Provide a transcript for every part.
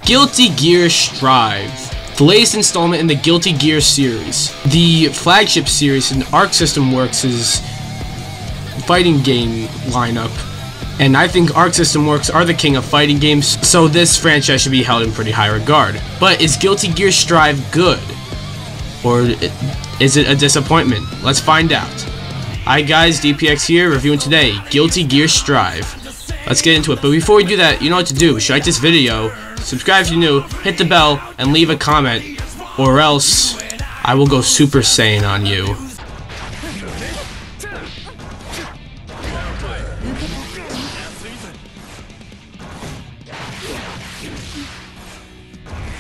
Guilty Gear Strive, the latest installment in the Guilty Gear series. The flagship series in Arc System Works' fighting game lineup, and I think Arc System Works are the king of fighting games, so this franchise should be held in pretty high regard. But is Guilty Gear Strive good? Or is it a disappointment? Let's find out. Hi guys, DPX here, reviewing today Guilty Gear Strive. Let's get into it, but before we do that, you know what to do. You should like this video, subscribe if you're new, hit the bell, and leave a comment, or else I will go Super Saiyan on you.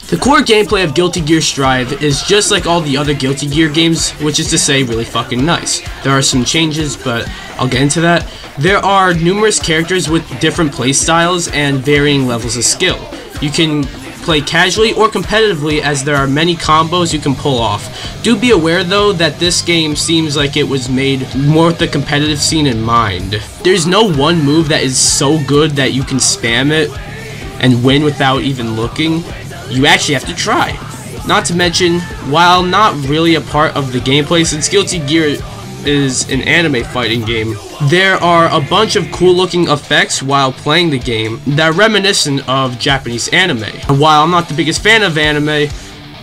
The core gameplay of Guilty Gear Strive is just like all the other Guilty Gear games, which is to say really fucking nice. There are some changes, but I'll get into that. There are numerous characters with different playstyles and varying levels of skill. You can play casually or competitively, as there are many combos you can pull off. Do be aware though that this game seems like it was made more with the competitive scene in mind. There's no one move that is so good that you can spam it and win without even looking. You actually have to try. Not to mention, while not really a part of the gameplay, since Guilty Gear is an anime fighting game, there are a bunch of cool looking effects while playing the game that are reminiscent of Japanese anime. And while I'm not the biggest fan of anime,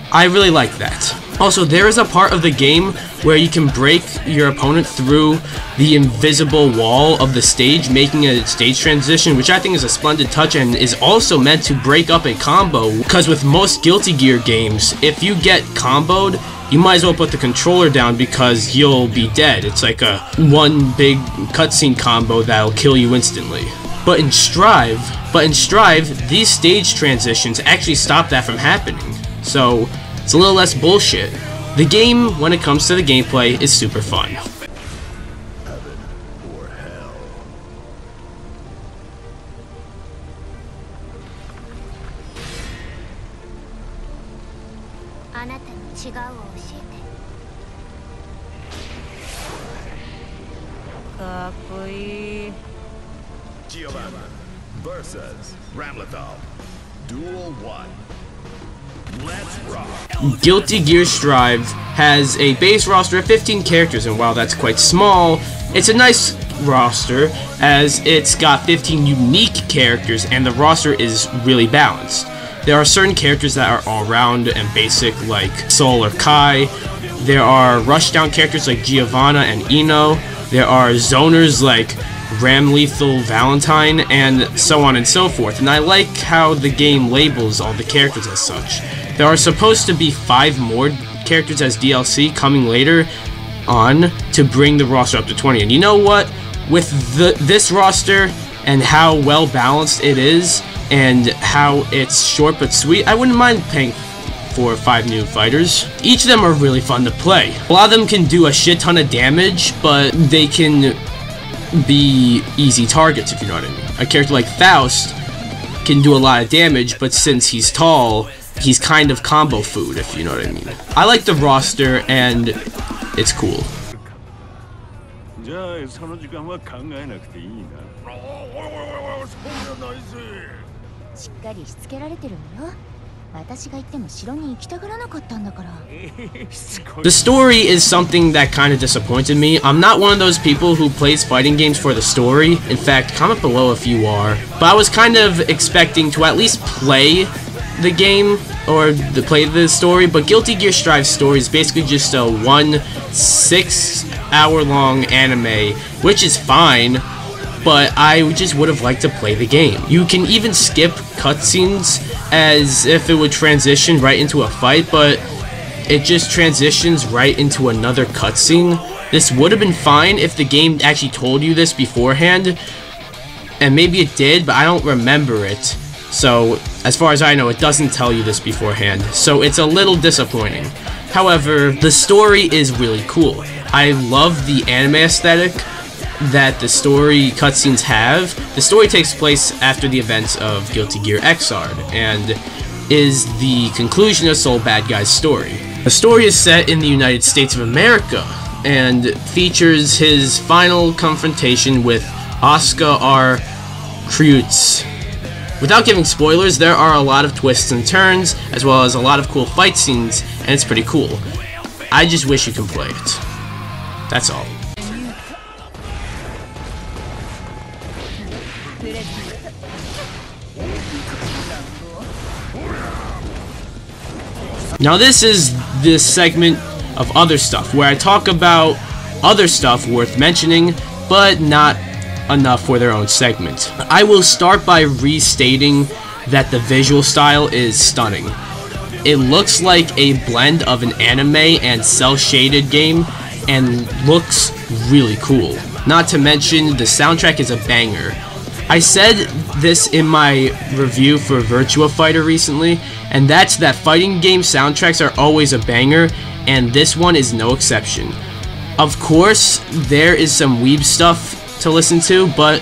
I really like that. Also, there is a part of the game where you can break your opponent through the invisible wall of the stage, making a stage transition, which I think is a splendid touch and is also meant to break up a combo, because with most Guilty Gear games, if you get comboed, you might as well put the controller down because you'll be dead. It's like a one big cutscene combo that'll kill you instantly. But in Strive, these stage transitions actually stop that from happening. So it's a little less bullshit. The game, when it comes to the gameplay, is super fun. Heaven or hell. Giovanna versus Ramlethal. Duel 1. Let's rock. Guilty Gear Strive has a base roster of 15 characters, and while that's quite small, it's a nice roster as it's got 15 unique characters and the roster is really balanced. There are certain characters that are all-round and basic like Sol or Kai. There are rushdown characters like Giovanna and Ino. There are zoners like Ramlethal Valentine, and so on and so forth, and I like how the game labels all the characters as such. There are supposed to be 5 more characters as DLC coming later on to bring the roster up to 20, and you know what? With this roster and how well balanced it is, and how it's short but sweet, I wouldn't mind paying for 5 new fighters. Each of them are really fun to play. A lot of them can do a shit ton of damage, but they can be easy targets, if you know what I mean. A character like Faust can do a lot of damage, but since he's tall, he's kind of combo food, if you know what I mean. I like the roster, and it's cool. The story is something that kind of disappointed me. I'm not one of those people who plays fighting games for the story. In fact, comment below if you are. But I was kind of expecting to at least play the game or play the story, but Guilty Gear Strive's story is basically just a 6-hour-long anime, which is fine, but I just would have liked to play the game. You can even skip cutscenes as if it would transition right into a fight, but it just transitions right into another cutscene. This would have been fine if the game actually told you this beforehand, and maybe it did, but I don't remember it. So, as far as I know, it doesn't tell you this beforehand, so it's a little disappointing. However, the story is really cool. I love the anime aesthetic that the story cutscenes have. The story takes place after the events of Guilty Gear Xrd, and is the conclusion of Sol Badguy's story. The story is set in the United States of America, and features his final confrontation with Asuka R. recruits. Without giving spoilers, there are a lot of twists and turns, as well as a lot of cool fight scenes, and it's pretty cool. I just wish you can play it. That's all. Now this is this segment of other stuff, where I talk about other stuff worth mentioning, but not enough for their own segment. I will start by restating that the visual style is stunning. It looks like a blend of an anime and cel-shaded game, and looks really cool. Not to mention, the soundtrack is a banger. I said this in my review for Virtua Fighter recently, and that's that fighting game soundtracks are always a banger, and this one is no exception. Of course, there is some weeb stuff to listen to, but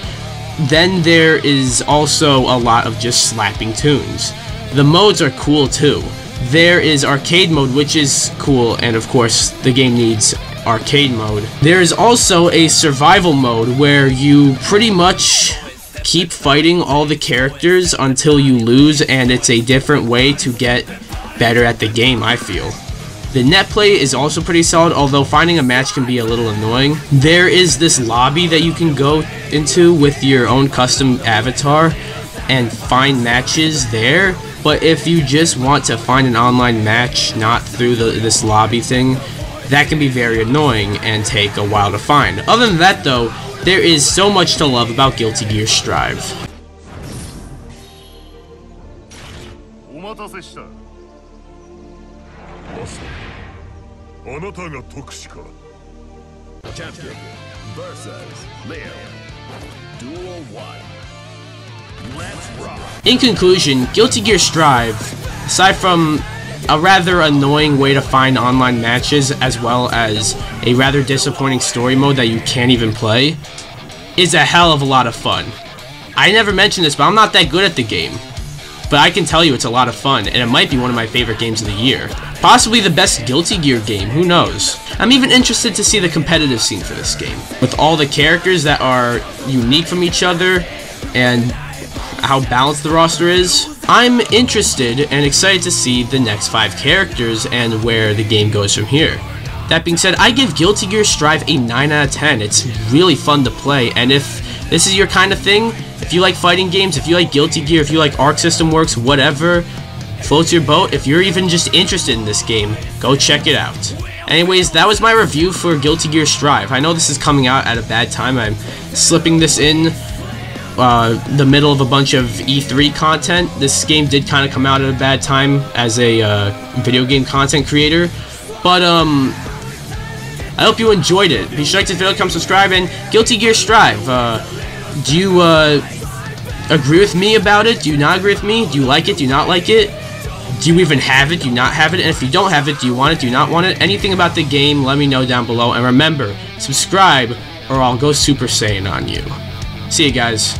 then there is also a lot of just slapping tunes. The modes are cool too. There is arcade mode, which is cool, and of course the game needs arcade mode. There is also a survival mode where you pretty much keep fighting all the characters until you lose, and it's a different way to get better at the game, I feel. The net play is also pretty solid, although finding a match can be a little annoying. There is this lobby that you can go into with your own custom avatar and find matches there, but if you just want to find an online match not through this lobby thing, that can be very annoying and take a while to find. Other than that though, there is so much to love about Guilty Gear Strive. Champion versus Leo. Duel 1. Let's rock. In conclusion, Guilty Gear Strive, aside from a rather annoying way to find online matches, as well as a rather disappointing story mode that you can't even play, is a hell of a lot of fun. I never mentioned this, but I'm not that good at the game. But I can tell you it's a lot of fun, and it might be one of my favorite games of the year. Possibly the best Guilty Gear game, who knows? I'm even interested to see the competitive scene for this game, with all the characters that are unique from each other, and how balanced the roster is. I'm interested and excited to see the next 5 characters and where the game goes from here. That being said, I give Guilty Gear Strive a 9 out of 10. It's really fun to play, and if this is your kind of thing, if you like fighting games, if you like Guilty Gear, if you like Arc System Works, whatever floats your boat, if you're even just interested in this game, go check it out. Anyways, that was my review for Guilty Gear Strive. I know this is coming out at a bad time. I'm slipping this in the middle of a bunch of E3 content. This game did kind of come out at a bad time as a video game content creator, but I hope you enjoyed it. Be sure to like this video, come subscribe, and Guilty Gear Strive. Do you agree with me about it? Do you not agree with me? Do you like it? Do you not like it? Do you even have it? Do you not have it? And if you don't have it, do you want it? Do you not want it? Anything about the game, let me know down below. And remember, subscribe or I'll go Super Saiyan on you. See you guys.